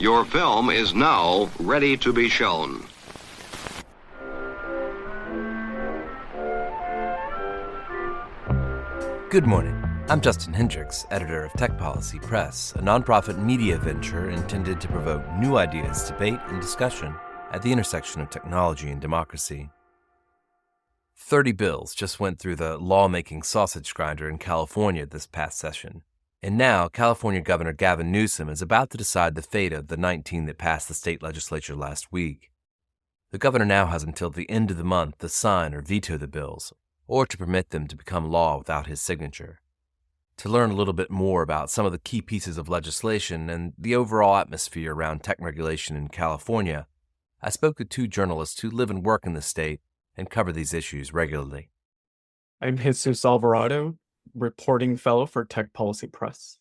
Your film is now ready to be shown. Good morning. I'm Justin Hendrix, editor of Tech Policy Press, a nonprofit media venture intended to provoke new ideas, debate, and discussion at the intersection of technology and democracy. 30 bills just went through the lawmaking sausage grinder in California this past session. And now, California Governor Gavin Newsom is about to decide the fate of the 19 that passed the state legislature last week. The governor now has until the end of the month to sign or veto the bills, or to permit them to become law without his signature. To learn a little bit more about some of the key pieces of legislation and the overall atmosphere around tech regulation in California, I spoke to two journalists who live and work in the state and cover these issues regularly. I'm Jesus Alvarado, reporting fellow for Tech Policy Press.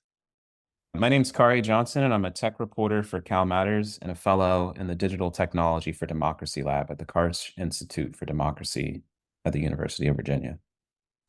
My name's Kari Johnson, and I'm a tech reporter for Cal Matters and a fellow in the Digital Technology for Democracy Lab at the Karsh Institute for Democracy at the University of Virginia.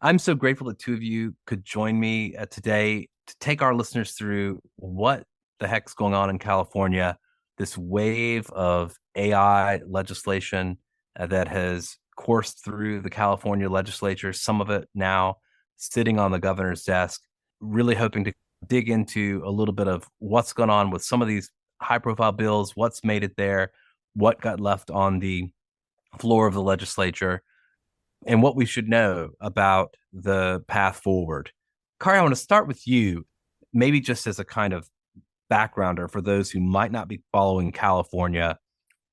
I'm so grateful that two of you could join me today to take our listeners through what the heck's going on in California, this wave of AI legislation that has coursed through the California legislature, some of it now sitting on the governor's desk, really hoping to dig into a little bit of what's going on with some of these high-profile bills, what's made it there, what got left on the floor of the legislature, and what we should know about the path forward. Kari, I want to start with you, maybe just as a kind of backgrounder for those who might not be following California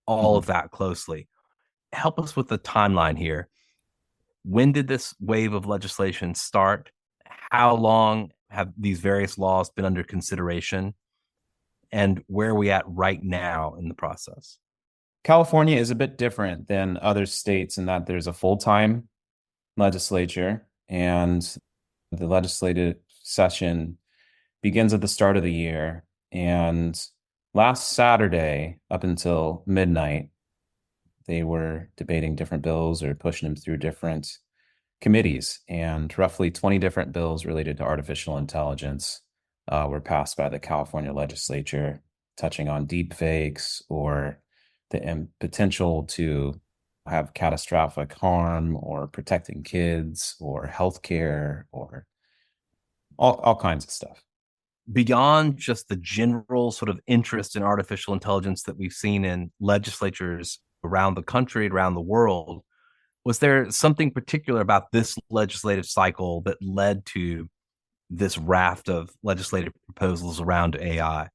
all of that closely. Help us with the timeline here. When did this wave of legislation start? How long have these various laws been under consideration? And where are we at right now in the process? California is a bit different than other states in that there's a full-time legislature, and the legislative session begins at the start of the year. And last Saturday, up until midnight, they were debating different bills or pushing them through different committees, and roughly 20 different bills related to artificial intelligence were passed by the California legislature, touching on deep fakes or the potential to have catastrophic harm, or protecting kids, or healthcare, or all kinds of stuff. Beyond just the general sort of interest in artificial intelligence that we've seen in legislatures around the country, around the world, was there something particular about this legislative cycle that led to this raft of legislative proposals around AI?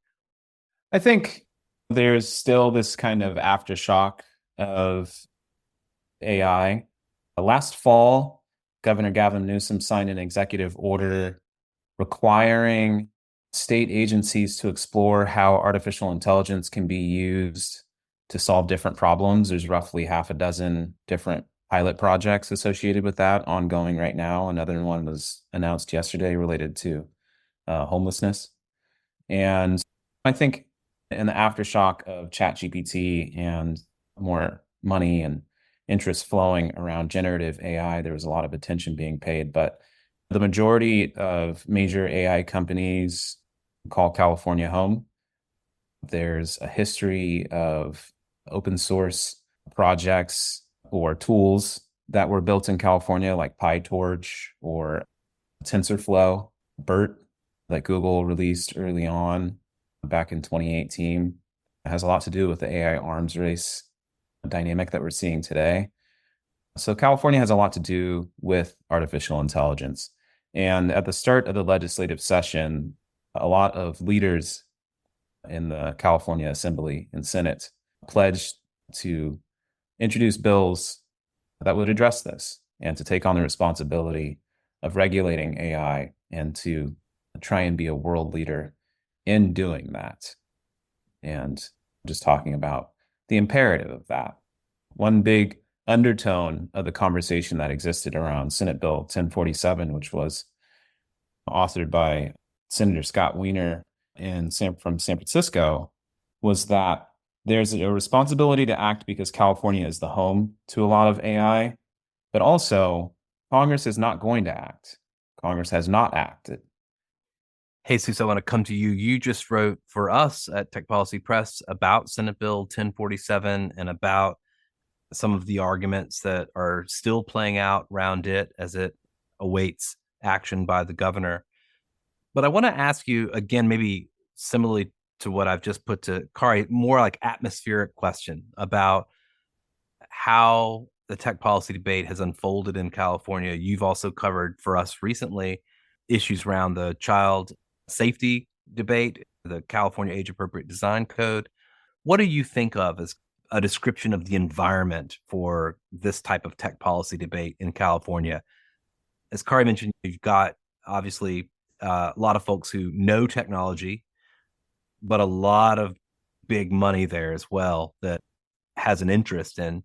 I think there's still this kind of aftershock of AI. Last fall, Governor Gavin Newsom signed an executive order requiring state agencies to explore how artificial intelligence can be used to solve different problems. There's roughly half a dozen different pilot projects associated with that ongoing right now. Another one was announced yesterday related to homelessness. And I think in the aftershock of ChatGPT and more money and interest flowing around generative AI, there was a lot of attention being paid. But the majority of major AI companies call California home. There's a history of open source projects or tools that were built in California, like PyTorch or TensorFlow, BERT, that Google released early on back in 2018. It has a lot to do with the AI arms race dynamic that we're seeing today. So California has a lot to do with artificial intelligence. And at the start of the legislative session, a lot of leaders in the California Assembly and Senate pledged to introduce bills that would address this and to take on the responsibility of regulating AI and to try and be a world leader in doing that. And just talking about the imperative of that. One big undertone of the conversation that existed around Senate Bill 1047, which was authored by Senator Scott Wiener from San Francisco, was that there's a responsibility to act because California is the home to a lot of AI, but also Congress is not going to act. Congress has not acted. Jesus, I want to come to you. You just wrote for us at Tech Policy Press about Senate Bill 1047 and about some of the arguments that are still playing out around it as it awaits action by the governor. But I want to ask you again, maybe similarly to what I've just put to Kari, more like atmospheric question about how the tech policy debate has unfolded in California. You've also covered for us recently issues around the child safety debate, the California Age Appropriate Design Code. What do you think of as a description of the environment for this type of tech policy debate in California? As Kari mentioned, you've got obviously a lot of folks who know technology, but a lot of big money there as well that has an interest in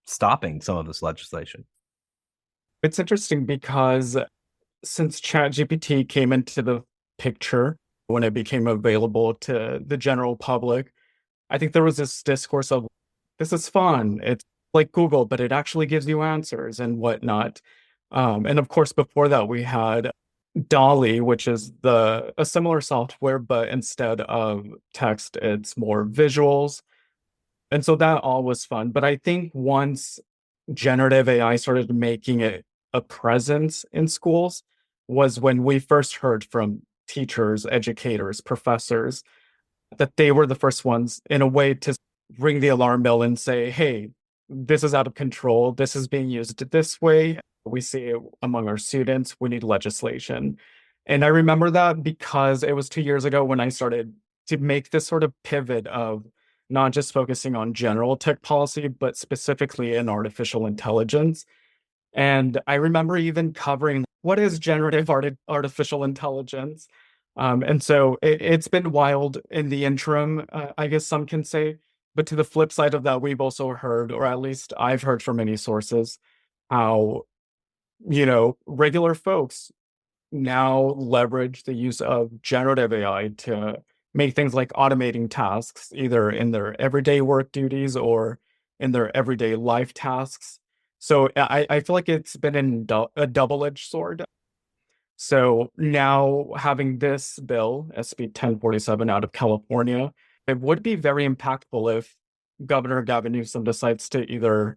stopping some of this legislation. It's interesting because since ChatGPT came into the picture, when it became available to the general public, I think there was this discourse of, this is fun. It's like Google, but it actually gives you answers and whatnot. And of course, before that, we had Dolly, which is a similar software, but instead of text, it's more visuals. And so that all was fun. But I think once generative AI started making it a presence in schools was when we first heard from teachers, educators, professors, that they were the first ones in a way to ring the alarm bell and say, hey, this is out of control. This is being used this way. We see it among our students. We need legislation. And I remember that because it was 2 years ago when I started to make this sort of pivot of not just focusing on general tech policy, but specifically in artificial intelligence. And I remember even covering what is generative artificial intelligence. And so it's been wild in the interim, I guess some can say. But to the flip side of that, we've also heard, or at least I've heard from many sources, how, regular folks now leverage the use of generative AI to make things like automating tasks, either in their everyday work duties or in their everyday life tasks. So I feel like it's been a double-edged sword. So now having this bill, SB 1047 out of California, it would be very impactful if Governor Gavin Newsom decides to either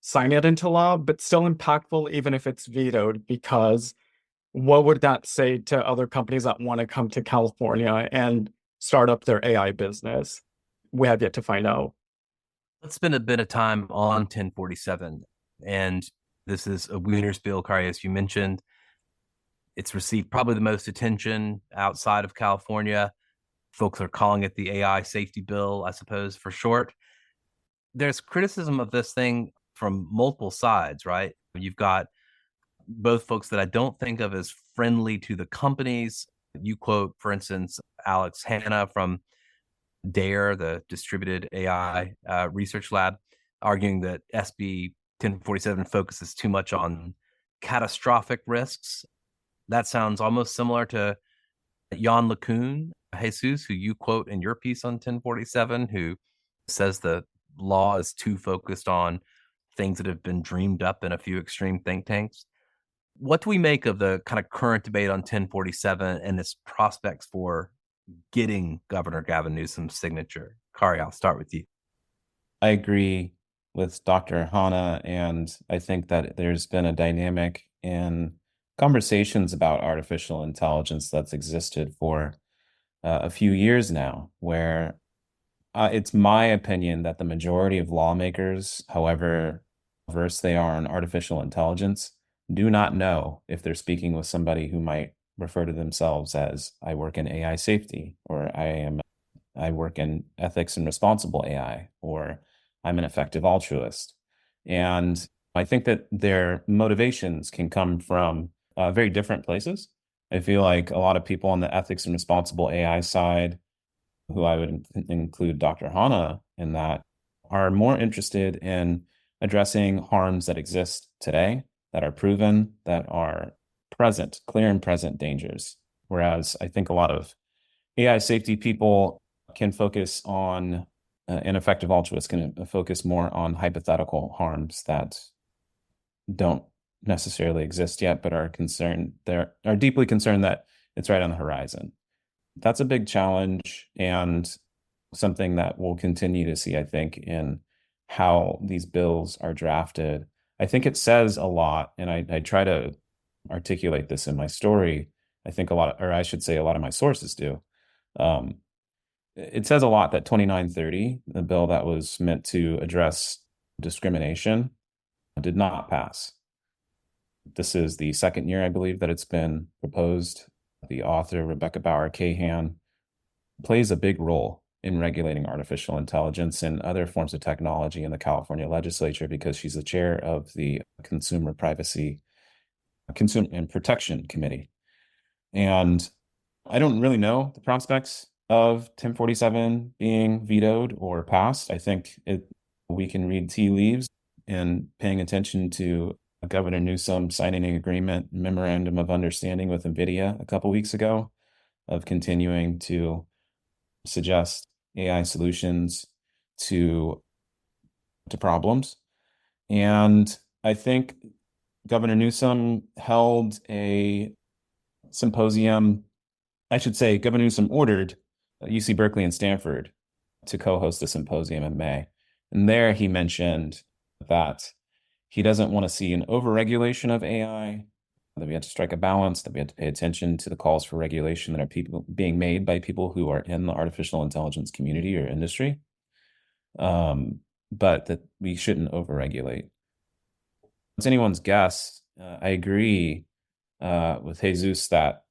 sign it into law, but still impactful even if it's vetoed, because what would that say to other companies that want to come to California and start up their AI business? We have yet to find out. Let's spend a bit of time on 1047. And this is a winner's bill, Kari, as you mentioned. It's received probably the most attention outside of California. Folks are calling it the AI safety bill, I suppose, for short. There's criticism of this thing from multiple sides, right? You've got both folks that I don't think of as friendly to the companies. You quote, for instance, Alex Hanna from DARE, the Distributed AI Research Lab, arguing that SB 1047 focuses too much on catastrophic risks. That sounds almost similar to Jan LeCun, Jesus, who you quote in your piece on 1047, who says the law is too focused on things that have been dreamed up in a few extreme think tanks. What do we make of the kind of current debate on 1047 and its prospects for getting Governor Gavin Newsom's signature? Kari, I'll start with you. I agree with Dr. Hanna, and I think that there's been a dynamic in conversations about artificial intelligence that's existed for a few years now, where it's my opinion that the majority of lawmakers, however versed they are in artificial intelligence, do not know if they're speaking with somebody who might refer to themselves as, I work in AI safety, or I work in ethics and responsible AI, or I'm an effective altruist. And I think that their motivations can come from very different places. I feel like a lot of people on the ethics and responsible AI side, who I would include Dr. Hanna in that, are more interested in addressing harms that exist today, that are proven, that are present, clear and present dangers. Whereas I think a lot of AI safety people can focus on, ineffective altruists can focus more on hypothetical harms that don't necessarily exist yet, but are deeply concerned that it's right on the horizon. That's a big challenge and something that we'll continue to see, I think, in how these bills are drafted. I think it says a lot, and I try to articulate this in my story. I think a lot, or I should say a lot of my sources do. It says a lot that 2930, the bill that was meant to address discrimination, did not pass. This is the second year, I believe, that it's been proposed. The author, Rebecca Bauer-Cahan, plays a big role in regulating artificial intelligence and other forms of technology in the California legislature because she's the chair of the Consumer and Protection Committee. And I don't really know the prospects of 1047 being vetoed or passed. I think we can read tea leaves and paying attention to Governor Newsom signing an agreement, memorandum of understanding with NVIDIA a couple weeks ago of continuing to suggest AI solutions to problems. And I think Governor Newsom held a symposium. I should say Governor Newsom ordered UC Berkeley and Stanford to co-host the symposium in May. And there he mentioned that he doesn't want to see an overregulation of AI, that we have to strike a balance, that we have to pay attention to the calls for regulation that are being made by people who are in the artificial intelligence community or industry, but that we shouldn't overregulate. It's anyone's guess. I agree with Jesus that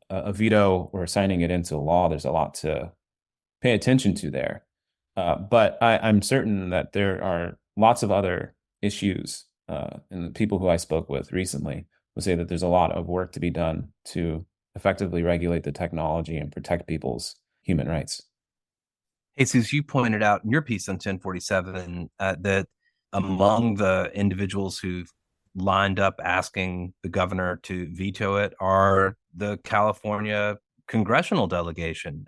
a veto or signing it into law, there's a lot to pay attention to there. But I'm certain that there are lots of other issues, and the people who I spoke with recently would say that there's a lot of work to be done to effectively regulate the technology and protect people's human rights. Jesus, you pointed out in your piece on 1047 that among the individuals who've lined up asking the governor to veto it are the California congressional delegation,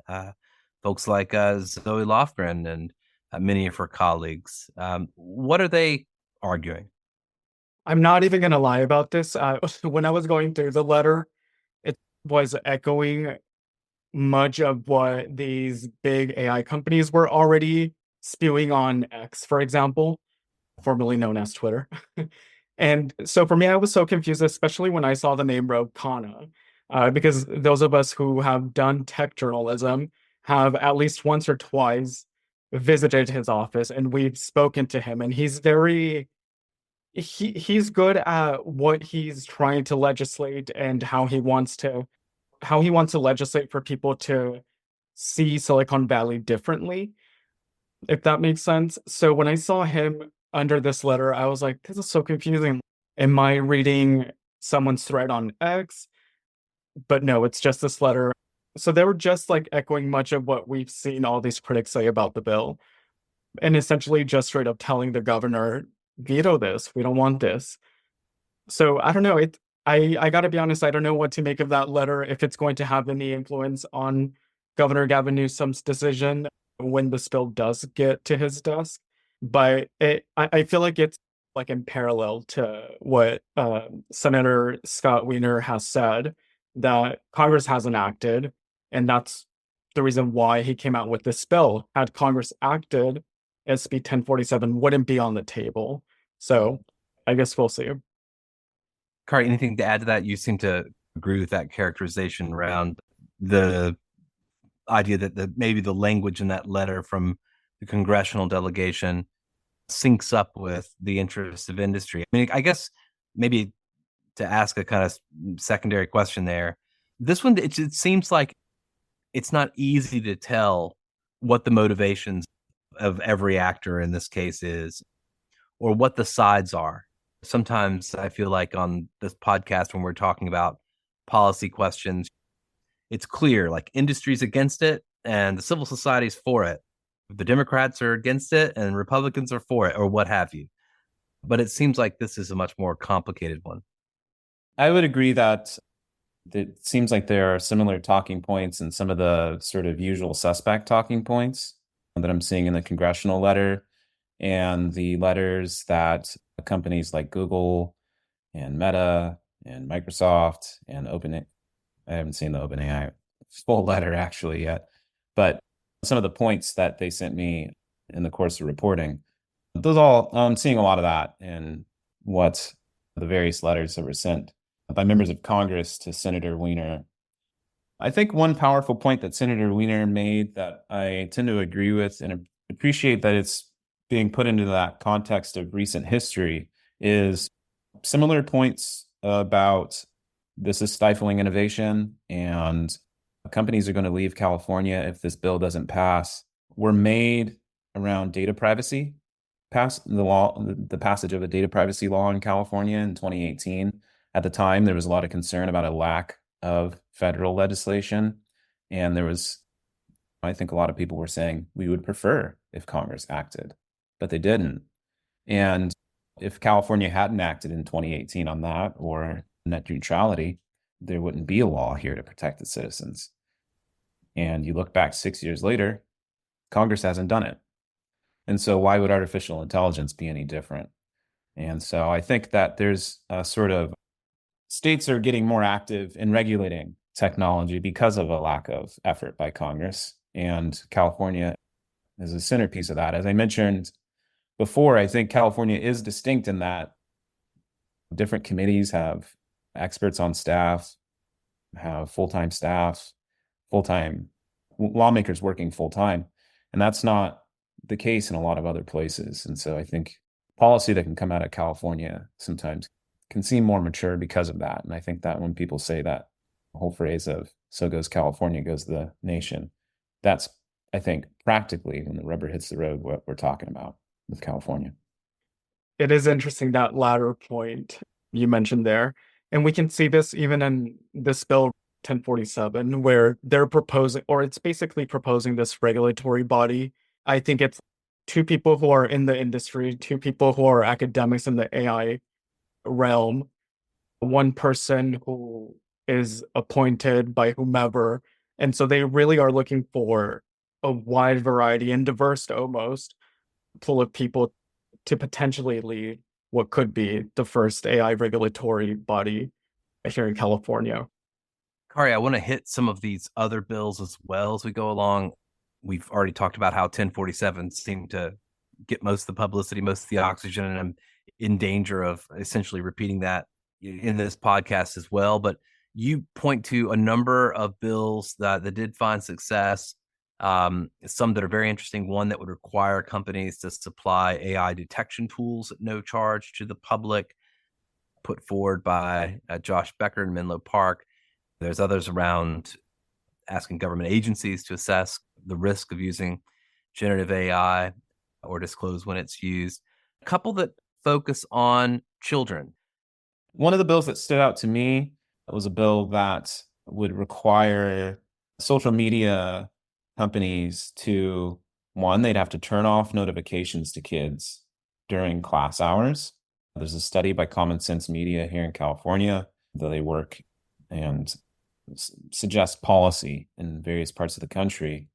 folks like Zoe Lofgren and many of her colleagues. What are they arguing? I'm not even going to lie about this. When I was going through the letter, it was echoing much of what these big AI companies were already spewing on X, for example, formerly known as Twitter. And so for me, I was so confused, especially when I saw the name Rob Khanna, because those of us who have done tech journalism have at least once or twice visited his office and we've spoken to him, and he's good at what he's trying to legislate and how he wants to legislate for people to see Silicon Valley differently, if that makes sense. So when I saw him under this letter, I was like, this is so confusing. Am I reading someone's thread on X? But no, it's just this letter. So they were just like echoing much of what we've seen all these critics say about the bill, and essentially just straight up telling the governor, veto this. We don't want this. So I don't know. I got to be honest, I don't know what to make of that letter, if it's going to have any influence on Governor Gavin Newsom's decision when this bill does get to his desk. But I feel like it's like in parallel to what Senator Scott Wiener has said, that Congress hasn't acted, and that's the reason why he came out with this bill. Had Congress acted, SB 1047 wouldn't be on the table. So I guess we'll see. Kari, anything to add to that? You seem to agree with that characterization around the idea that maybe the language in that letter from the congressional delegation syncs up with the interests of industry. I mean, I guess maybe to ask a kind of secondary question there, this one, it seems like it's not easy to tell what the motivations of every actor in this case is, or what the sides are. Sometimes I feel like on this podcast, when we're talking about policy questions, it's clear, like industry's against it and the civil society's for it. The Democrats are against it and Republicans are for it, or what have you. But it seems like this is a much more complicated one. I would agree that it seems like there are similar talking points and some of the sort of usual suspect talking points that I'm seeing in the congressional letter and the letters that companies like Google and Meta and Microsoft and I haven't seen the OpenAI full letter actually yet, but some of the points that they sent me in the course of reporting, those all, I'm seeing a lot of that in what the various letters that were sent by members of Congress to Senator Weiner. I think one powerful point that Senator Weiner made that I tend to agree with and appreciate that it's being put into that context of recent history is similar points about this is stifling innovation and companies are going to leave California if this bill doesn't pass were made around data privacy. The passage of a data privacy law in California in 2018. At the time, there was a lot of concern about a lack of federal legislation. And I think a lot of people were saying we would prefer if Congress acted, but they didn't. And if California hadn't acted in 2018 on that or net neutrality, there wouldn't be a law here to protect its citizens. And you look back 6 years later, Congress hasn't done it. And so why would artificial intelligence be any different? And so I think that there's a sort of states are getting more active in regulating technology because of a lack of effort by Congress. And California is a centerpiece of that. As I mentioned before, I think California is distinct in that different committees have experts on staff, have full-time staff, full-time lawmakers working full-time. And that's not the case in a lot of other places. And so I think policy that can come out of California sometimes can seem more mature because of that. And I think that when people say that whole phrase of so goes California, goes the nation, that's, I think, practically when the rubber hits the road, what we're talking about with California. It is interesting, that latter point you mentioned there. And we can see this even in this bill 1047, where they're proposing, or it's basically proposing this regulatory body. I think it's two people who are in the industry, two people who are academics in the AI realm, one person who is appointed by whomever. And so they really are looking for a wide variety and diverse almost pool of people to potentially lead what could be the first AI regulatory body here in California. Kari, I want to hit some of these other bills as well as we go along. We've already talked about how 1047 seemed to get most of the publicity, most of the oxygen, and I'm in danger of essentially repeating that in this podcast as well. But you point to a number of bills that did find success, some that are very interesting. One that would require companies to supply AI detection tools at no charge to the public, put forward by Josh Becker in Menlo Park. There's others around asking government agencies to assess the risk of using generative AI or disclose when it's used. A couple that focus on children. One of the bills that stood out to me was a bill that would require social media companies to, one, they'd have to turn off notifications to kids during class hours. There's a study by Common Sense Media here in California that they work and suggest policy in various parts of the country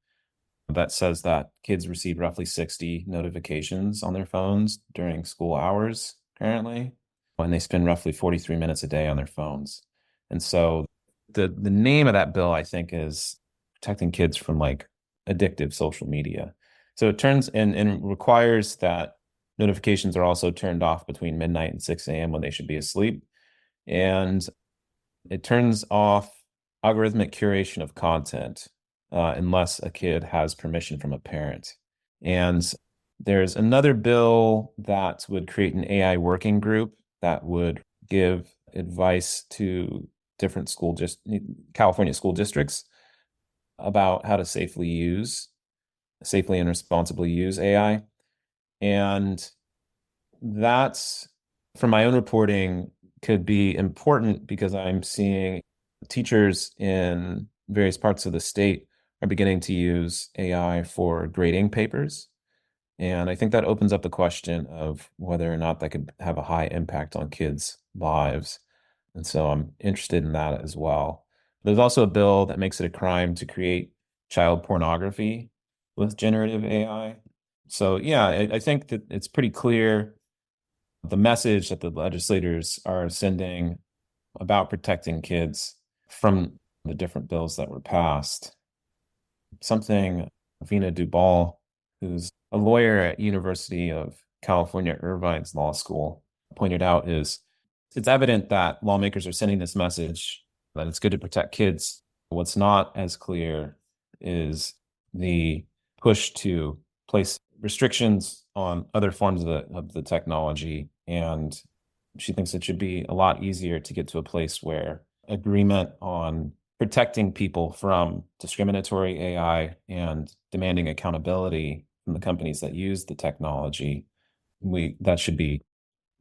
that says that kids receive roughly 60 notifications on their phones during school hours currently, when they spend roughly 43 minutes a day on their phones. And so the name of that bill, I think, is protecting kids from like addictive social media. So it turns and requires that notifications are also turned off between midnight and 6 a.m. when they should be asleep. And it turns off algorithmic curation of content unless a kid has permission from a parent. And there's another bill that would create an AI working group that would give advice to different California school districts about how to safely and responsibly use AI. And that's, from my own reporting, could be important because I'm seeing teachers in various parts of the state are beginning to use AI for grading papers. And I think that opens up the question of whether or not that could have a high impact on kids' lives. And so I'm interested in that as well. There's also a bill that makes it a crime to create child pornography with generative AI. So yeah, I think that it's pretty clear the message that the legislators are sending about protecting kids from the different bills that were passed. Something Vina Dubal, who's a lawyer at University of California, Irvine's Law School, pointed out is it's evident that lawmakers are sending this message that it's good to protect kids. What's not as clear is the push to place restrictions on other forms of the technology. And she thinks it should be a lot easier to get to a place where agreement on protecting people from discriminatory AI and demanding accountability from the companies that use the technology, that should be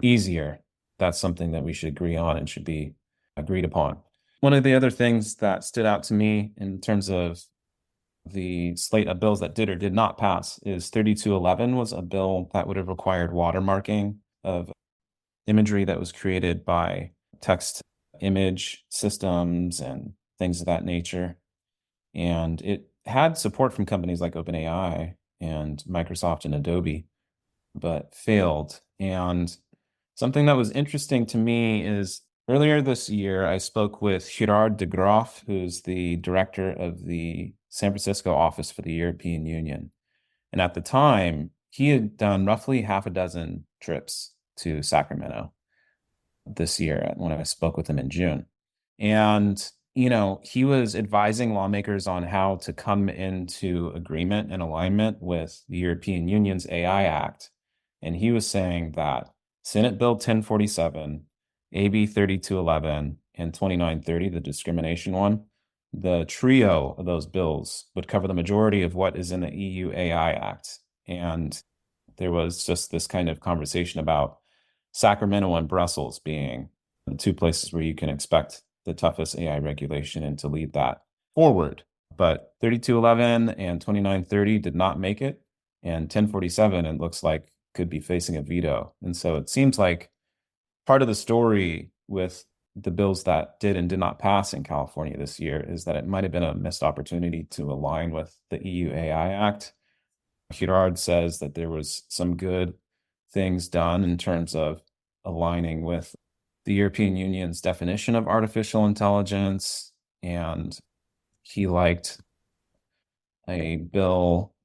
easier. That's something that we should agree on and should be agreed upon. One of the other things that stood out to me in terms of the slate of bills that did or did not pass is 3211 was a bill that would have required watermarking of imagery that was created by text image systems and things of that nature. And it had support from companies like OpenAI and Microsoft and Adobe, but failed. And something that was interesting to me is earlier this year, I spoke with Gerard de Graaf, who's the director of the San Francisco office for the European Union. And at the time, he had done roughly half a dozen trips to Sacramento this year when I spoke with him in June. And, he was advising lawmakers on how to come into agreement and alignment with the European Union's AI Act. And he was saying that Senate Bill 1047, AB 3211, and 2930, the discrimination one, the trio of those bills would cover the majority of what is in the EU AI Act. And there was just this kind of conversation about Sacramento and Brussels being the two places where you can expect the toughest AI regulation and to lead that forward. But 3211 and 2930 did not make it. And 1047, it looks like, could be facing a veto. And so it seems like part of the story with the bills that did and did not pass in California this year is that it might have been a missed opportunity to align with the EU AI Act. Gerard says that there was some good things done in terms of aligning with the European Union's definition of artificial intelligence, and he liked a bill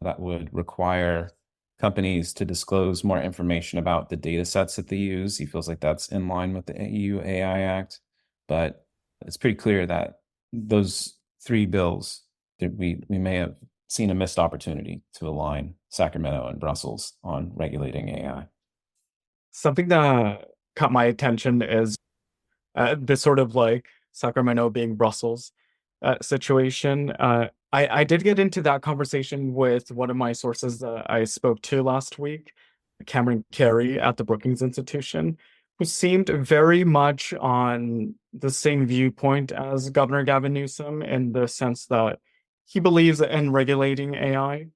that would require companies to disclose more information about the data sets that they use. He feels like that's in line with the EU AI Act, but it's pretty clear that those three bills, that we may have seen a missed opportunity to align Sacramento and Brussels on regulating AI. Something that caught my attention is this sort of like Sacramento being Brussels situation. I did get into that conversation with one of my sources that I spoke to last week, Cameron Carey at the Brookings Institution, who seemed very much on the same viewpoint as Governor Gavin Newsom in the sense that he believes in regulating AI,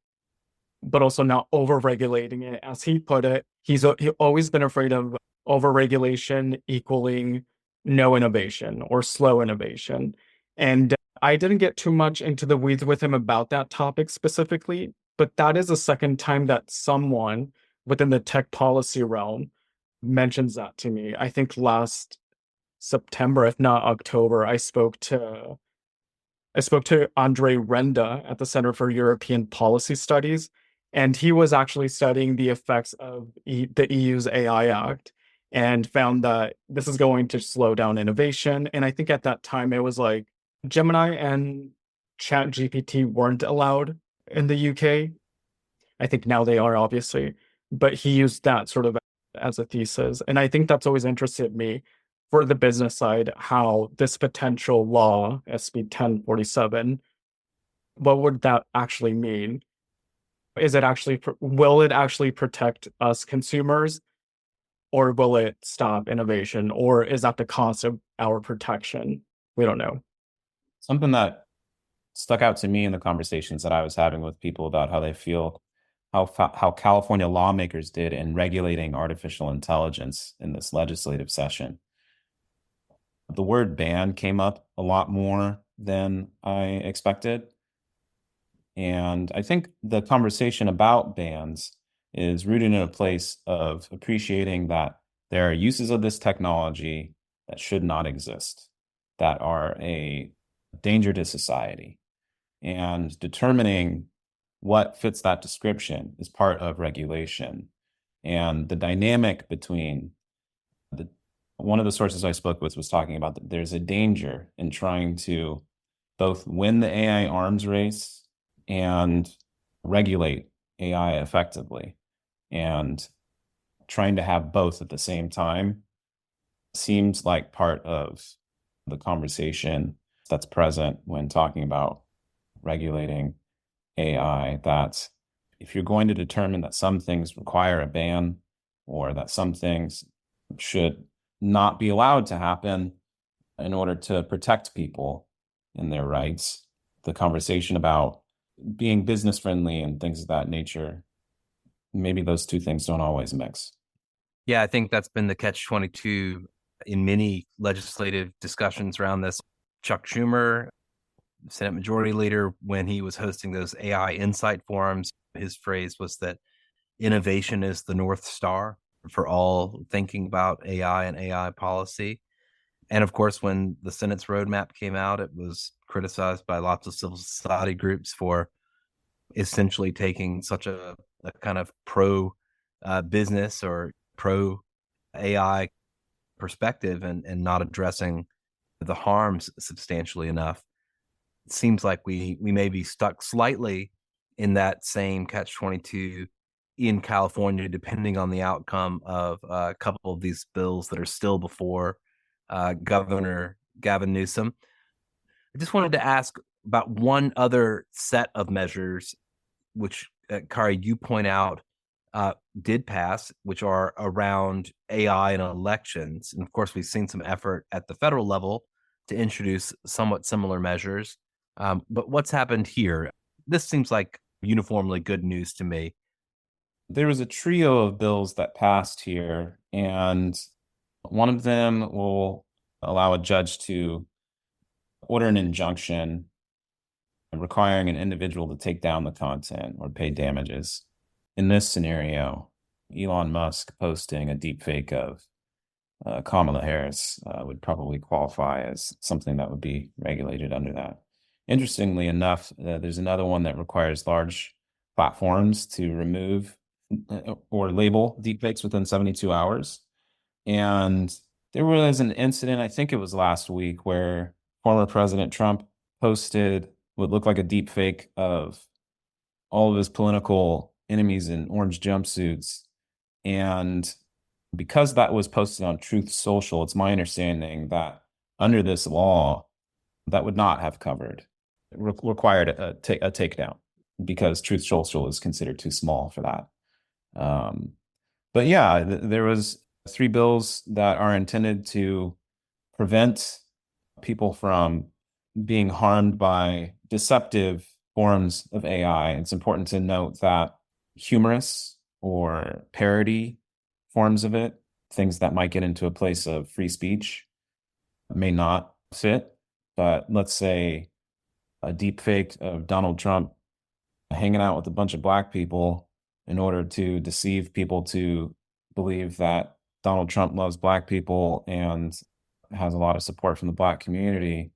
but also not over-regulating it. As he put it, he's always been afraid of over-regulation equaling no innovation or slow innovation. And I didn't get too much into the weeds with him about that topic specifically, but that is the second time that someone within the tech policy realm mentions that to me. I think last September, if not October, I spoke to Andre Renda at the Center for European Policy Studies, and he was actually studying the effects of the EU's AI Act and found that this is going to slow down innovation. And I think at that time it was like Gemini and ChatGPT weren't allowed in the UK. I think now they are, obviously, but he used that sort of as a thesis. And I think that's always interested me for the business side, how this potential law, SB 1047, what would that actually mean? Will it actually protect us consumers, or will it stop innovation, or is that the cost of our protection? We don't know. Something that stuck out to me in the conversations that I was having with people about how they feel, how California lawmakers did in regulating artificial intelligence in this legislative session. The word ban came up a lot more than I expected. And I think the conversation about bans is rooted in a place of appreciating that there are uses of this technology that should not exist, that are a danger to society. And determining what fits that description is part of regulation. And the dynamic between one of the sources I spoke with was talking about that there's a danger in trying to both win the AI arms race and regulate AI effectively. And trying to have both at the same time seems like part of the conversation that's present when talking about regulating AI, that if you're going to determine that some things require a ban or that some things should not be allowed to happen in order to protect people in their rights, the conversation about being business friendly and things of that nature, maybe those two things don't always mix. Yeah, I think that's been the catch-22 in many legislative discussions around this. Chuck Schumer, Senate Majority Leader, when he was hosting those AI Insight forums, his phrase was that innovation is the North Star for all thinking about AI and AI policy. And of course, when the Senate's roadmap came out, it was criticized by lots of civil society groups for essentially taking such a kind of pro business or pro AI perspective and not addressing the harms substantially enough. It seems like we may be stuck slightly in that same catch-22 in California, depending on the outcome of a couple of these bills that are still before Governor Gavin Newsom. I just wanted to ask about one other set of measures, which, Kari, you point out did pass, which are around AI and elections. And of course, we've seen some effort at the federal level to introduce somewhat similar measures. But what's happened here? This seems like uniformly good news to me. There was a trio of bills that passed here, and one of them will allow a judge to order an injunction requiring an individual to take down the content or pay damages. In this scenario, Elon Musk posting a deepfake of Kamala Harris would probably qualify as something that would be regulated under that. Interestingly enough, there's another one that requires large platforms to remove or label deepfakes within 72 hours. And there was an incident, I think it was last week, where former President Trump posted what looked like a deepfake of all of his political enemies in orange jumpsuits. And because that was posted on Truth Social, it's my understanding that under this law, that would not have covered, required a takedown, because Truth Social is considered too small for that. But yeah, there was 3 bills that are intended to prevent people from being harmed by deceptive forms of AI. It's important to note that humorous or parody forms of it, things that might get into a place of free speech, may not fit. But let's say a deep fake of Donald Trump hanging out with a bunch of Black people in order to deceive people to believe that Donald Trump loves Black people and has a lot of support from the Black community,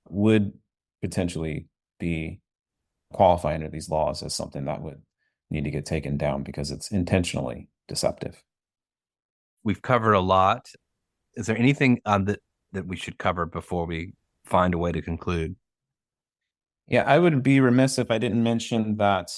would potentially be qualify under these laws as something that would need to get taken down because it's intentionally deceptive. We've covered a lot. Is there anything that we should cover before we find a way to conclude? Yeah, I would be remiss if I didn't mention that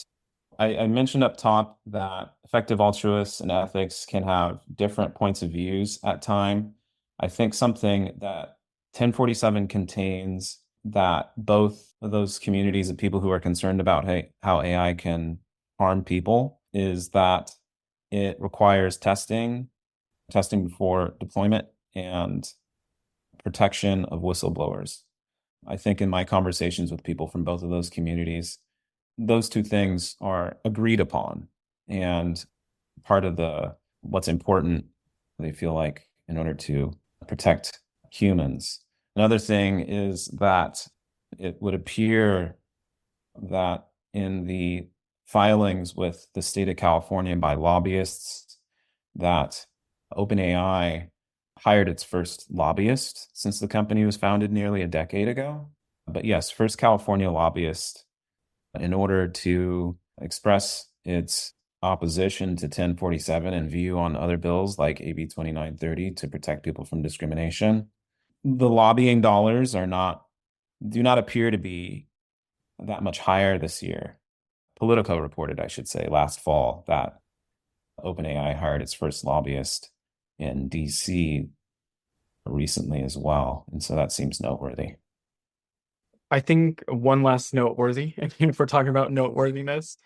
I mentioned up top that effective altruists and ethics can have different points of views at time. I think something that 1047 contains that both of those communities of people who are concerned about how AI can harm people is that it requires testing before deployment, and protection of whistleblowers. I think in my conversations with people from both of those communities, those two things are agreed upon and part of what's important, they feel like, in order to protect humans. Another thing is that it would appear that in the filings with the state of California by lobbyists, that OpenAI hired its first lobbyist since the company was founded nearly a decade ago. But yes, first California lobbyist, in order to express its opposition to 1047 and view on other bills like AB 2930 to protect people from discrimination. The lobbying dollars do not appear to be that much higher this year. Politico reported, I should say, last fall that OpenAI hired its first lobbyist in DC recently as well. And so that seems noteworthy. I think one last noteworthy, and if we're talking about noteworthiness,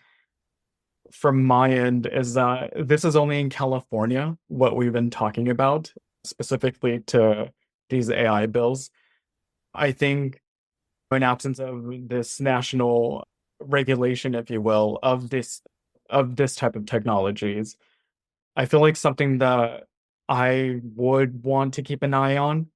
from my end is that this is only in California, what we've been talking about, specifically to these AI bills. I think in absence of this national regulation, if you will, of this type of technologies, I feel like something that I would want to keep an eye on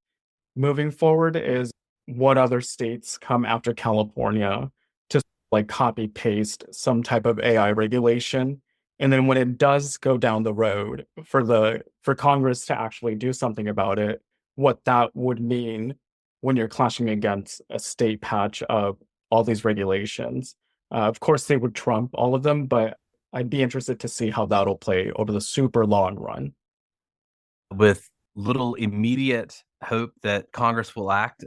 moving forward is what other states come after California to like copy paste some type of AI regulation. And then when it does go down the road for Congress to actually do something about it, what that would mean when you're clashing against a state patch of all these regulations. Of course, they would trump all of them, but I'd be interested to see how that'll play over the super long run. With little immediate hope that Congress will act,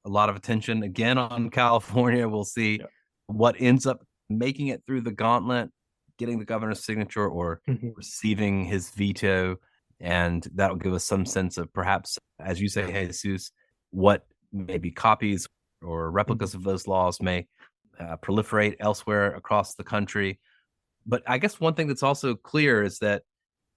a lot of attention again on California. We'll see what ends up making it through the gauntlet, getting the governor's signature or receiving his veto. And that'll give us some sense of perhaps, as you say, Jesus, what maybe copies or replicas of those laws may proliferate elsewhere across the country. But I guess one thing that's also clear is that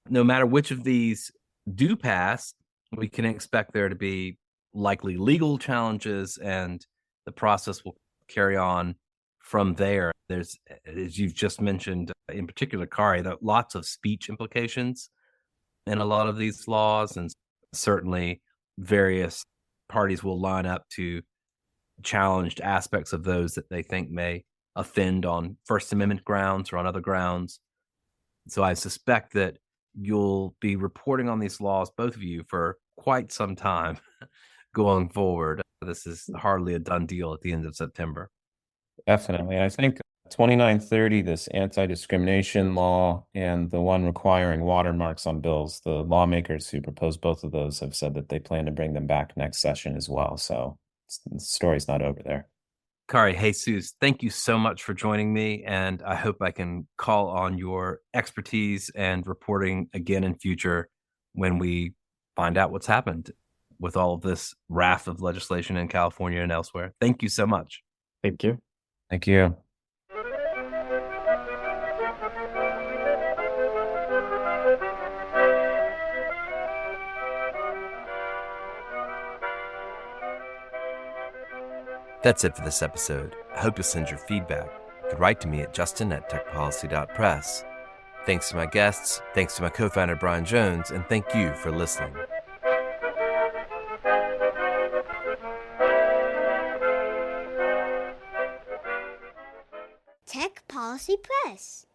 no matter which of these do pass, we can expect there to be likely legal challenges, and the process will carry on from there. There's, as you've just mentioned, in particular, Kari, lots of speech implications in a lot of these laws, and certainly various parties will line up to challenge aspects of those that they think may offend on First Amendment grounds or on other grounds. So I suspect that you'll be reporting on these laws, both of you, for quite some time going forward. This is hardly a done deal at the end of September. Definitely. I think 2930, this anti-discrimination law, and the one requiring watermarks on bills, the lawmakers who proposed both of those have said that they plan to bring them back next session as well. So the story's not over there. Kari, Jesus, thank you so much for joining me, and I hope I can call on your expertise and reporting again in future when we find out what's happened with all of this raft of legislation in California and elsewhere. Thank you so much. Thank you. Thank you. That's it for this episode. I hope you'll send your feedback. You can write to me at justin@techpolicy.press. Thanks to my guests, thanks to my co-founder Brian Jones, and thank you for listening. Tech Policy Press.